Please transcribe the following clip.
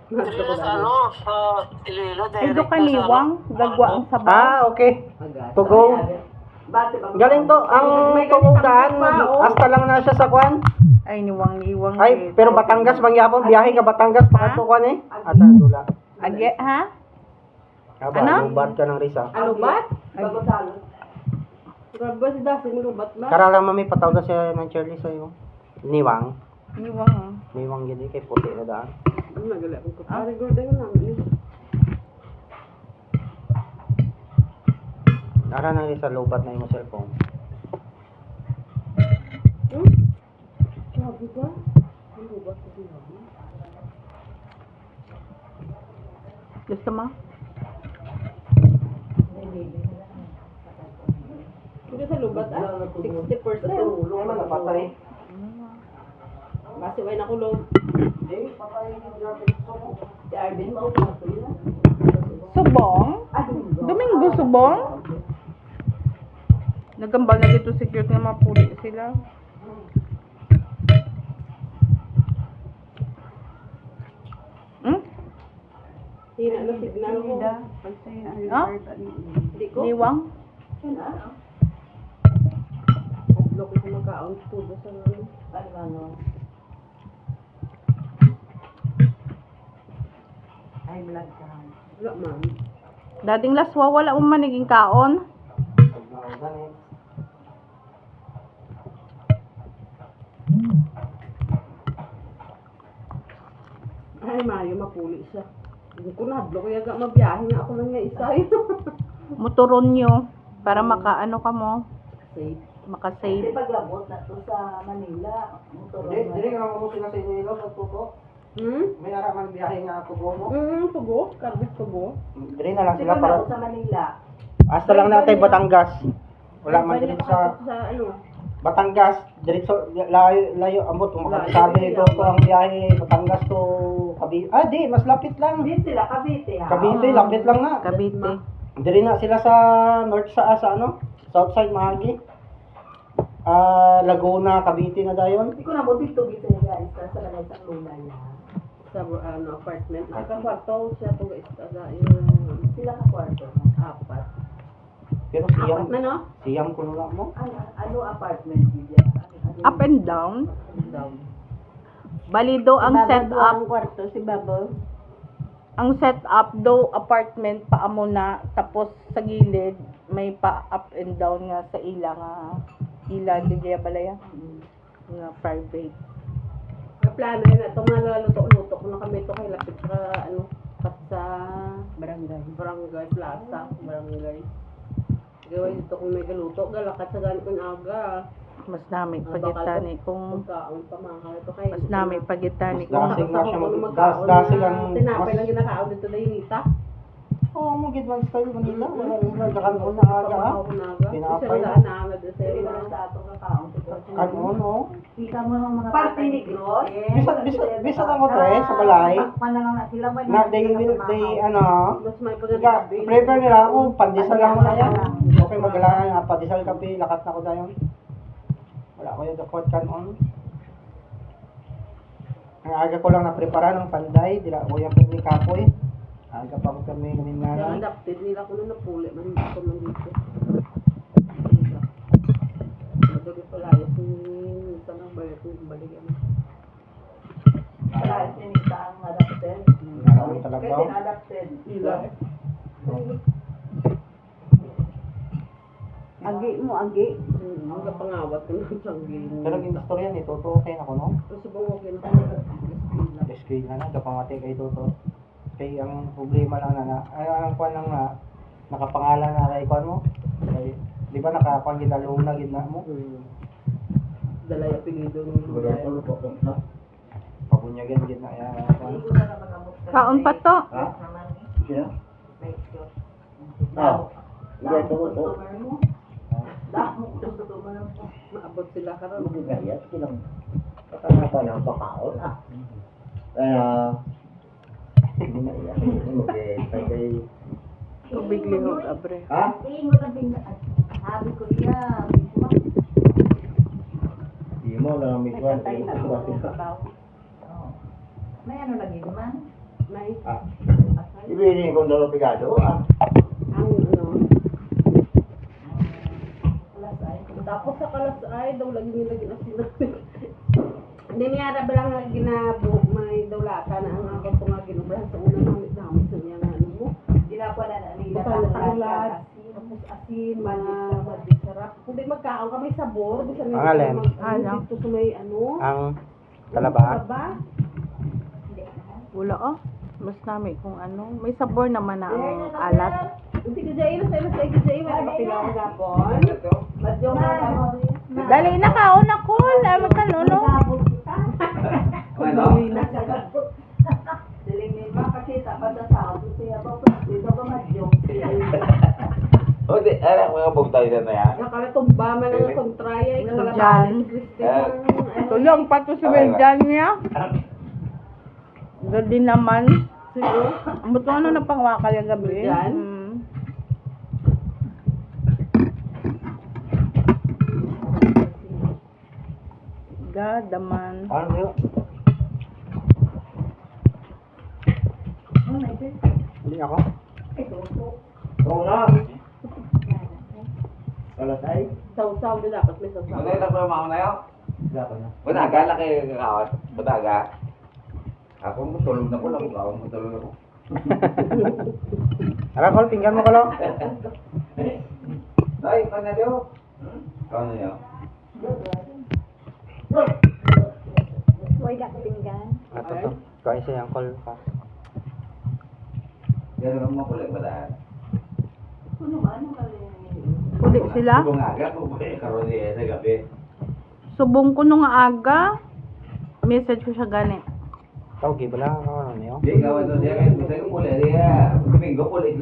Dili na sa ano, sa Iloilo, Indo direct na sa kaniwang, gagwa ang sabaw. Ah, okay. Tugo. Galing to. Ang tugudaan, hasta lang na siya sa kwan. Ay, niwang-niwang. Ay, pero Batangas, mangyapon, biyahe ka Batangas, pakanto kwan eh. Ata, dula. Age, ha? Aba, Ano? lubat ka ng risa. Alubat? Grabe si Dasi, lubat ba? Kara lang mami, patawag siya ng Charlie sa'yo. Niwang. Niwang. Niwang gini kay puti na daan. Ano nagali akong kapari, gordon lang. Kara na risa, lubat na yung cellphone. Grabe ba? Ang lubat sa sinabi. Gusto mo? Hindi sa lubat 60%. Ay, man, napatay. Basi way nakulog. Si Arvin mo Subong? Domingo subong? Nagambal na dito secure nga mapuli sila. Hmm? Hina na signal ko. Ha? Hindi ko. Niwang? Adlo ko sa magkaon tubo sa ano. Ay, vlog ka. Wala man. Dating laswa, wala mo maniging kaon. Ay, Mayo, mapuli siya. Hindi ko na, hadlo ko yaga mabiyahe nga ako lang nga isa. Motoron nyo. Para makaano ka mo. Safe. Makasave. paglabot na to sa Manila, motor Dili ka naman mo sila sa inyo sa tuto. May ara man biyahe nga tugo mo. Tugo. Karbit tugo. Dili na lang Kasi sila para paglabot sa Manila, hasta lang natin Batangas. Wala man dili sa Sa ano. Batangas, diretso layo ambot kung makasabi ito to ang biyahe Batangas to Cavite. Ah, di, mas lapit lang. din sila Cavite ha. Cavite, lapit lang na. Cavite. Diri na sila sa north sa ano, south side Mahagi. Laguna, Cavite na dayon. Hindi ko na mo dito dito guys, sa kanay sa luna niya. Sa ano, apartment. Nakakwarto siya po guys. Yung Sila ka kwarto. apat. Pero siyang Apat na no? siyang kuno lang mo. Ano apartment diya? Up and down. Down. Bali daw ang setup. kwarto si Babo. Ang setup daw apartment pa amo na. Tapos sa gilid may pa up and down nga sa ila nga. Ila di kaya balaya. Nga private. Ang plano yun na, itong mga luto-luto ko na kami ito kay lapit sa ano, pat sa barangay plaza, barangay. Gawin dito kung may galuto, galakat sa ganit kong aga. Mas nami pagitani kung Magkaon pa mga ito kayo. mas nami pagitani Mas kung dasig na siya dasig ang tinapay lang ginakaon dito na Unita. Oh, mo gid man style Manila. Wala wala kanon na aga ah. Tinapay Isa na. na naagad sa Dili iyo. na sa ato ka kaon. Kanon oh. Kita mo ng mga Party Negros. Bisa lang ko tre sa balay. Manang na sila ba? Na they ano, Mas may Ka, pagkakabi. prepare nila ako, pandesal lang mo na yan. Okay, magalaan nga, pandesal kape, lakat na ko dayon. Wala ko yung dakot kanon. Ang aga ko lang na-prepara ng panday, dila ko yung pagli kapoy. Aga pa ko kami Kaya naminanay. adapted nila ko na napuli, man dito man dito. Madali pala yung tanong bayad kung balikan. Wala sinita ang adapted. Marami talaga. Kasi adapted. Ila. Agi mo, agi. Ang kapangawat ko ng sanggin. Pero yung istorya ni Toto, okay na ko no? Kasi bungogin ako. Screen na na, kapangati kay Toto. Kaya ang problema lang na, ang kwan lang na, nakapangalan na kay kwan mo. Kay, di ba nakakuan gid na luna gid na mo? Dalay apelido ng lugar. Pabunyagan gid na kwan. kaon pa to. Ha? Sino? Customer mo. Dahil customer mo. Maabot sila karon. Tubig lihog abre. Ha? Hindi mo na habi ko niya. Di mo lang may kwan. Nagkatay na ako sa babaw. May ano lagi man? May, Ah. Ibigin ko ng pigado. Ah. ang ano. Tapos sa kalasay, daw lagi nila ginasin. Hindi niya bilang ginabo, may dawlata na ang ako nga ginubrahan sa unang namit sa niya nga ano mo. Ginapala na nila. Bukal na tanglad, tapos asin, mga sarap. Kung di magkaon ka may sabor, bisa Ang alin? Alam. dito sa may ano. Ang talaba. Talaba. Wala oh. Mas namin kung ano. May sabor naman na ang alat. Hindi ka dyan, sa ilo sa ilo sa ilo, may mapilaw ang gapon. Madyo na mo. Dali na ka, una ko. Dali ka, lolo. Ano? Diling may makakita pa sa sao. Siya pa po. Dito ba madyo? O, di, alam mga bugtay na yan. Nakalatumba man ang kontraya, Dyan. ikalabali si Christine. Tulong pa to si Wenjan niya. Gadi naman. Siguro. Amot mo ano na pangwakal yung gabi. Wenjan? Gadaman. Ano yun? Hindi ako. Oo na. Kalatay? Saw-saw din dapat may saw-saw. Maganda pa yung mga na yun. Dapat na. Panaga, laki yung kakawat. Panaga. Ako matulog na ko lang. Ako matulog na ko. Ara, Col, pinggan mo, Colo. Ay, panadyo. Kano niyo? Ato to. Kaya siya yung Col pa. Yan ang mga kulit ba dahil? Uli sila. Kung aga, kung karoon niya sa gabi. Subong ko nung aga. Message ko siya gani. Tawag, ba lang ako ano niyo? Di, gawin doon siya. Gusto ko kulit niya. Domingo kulit.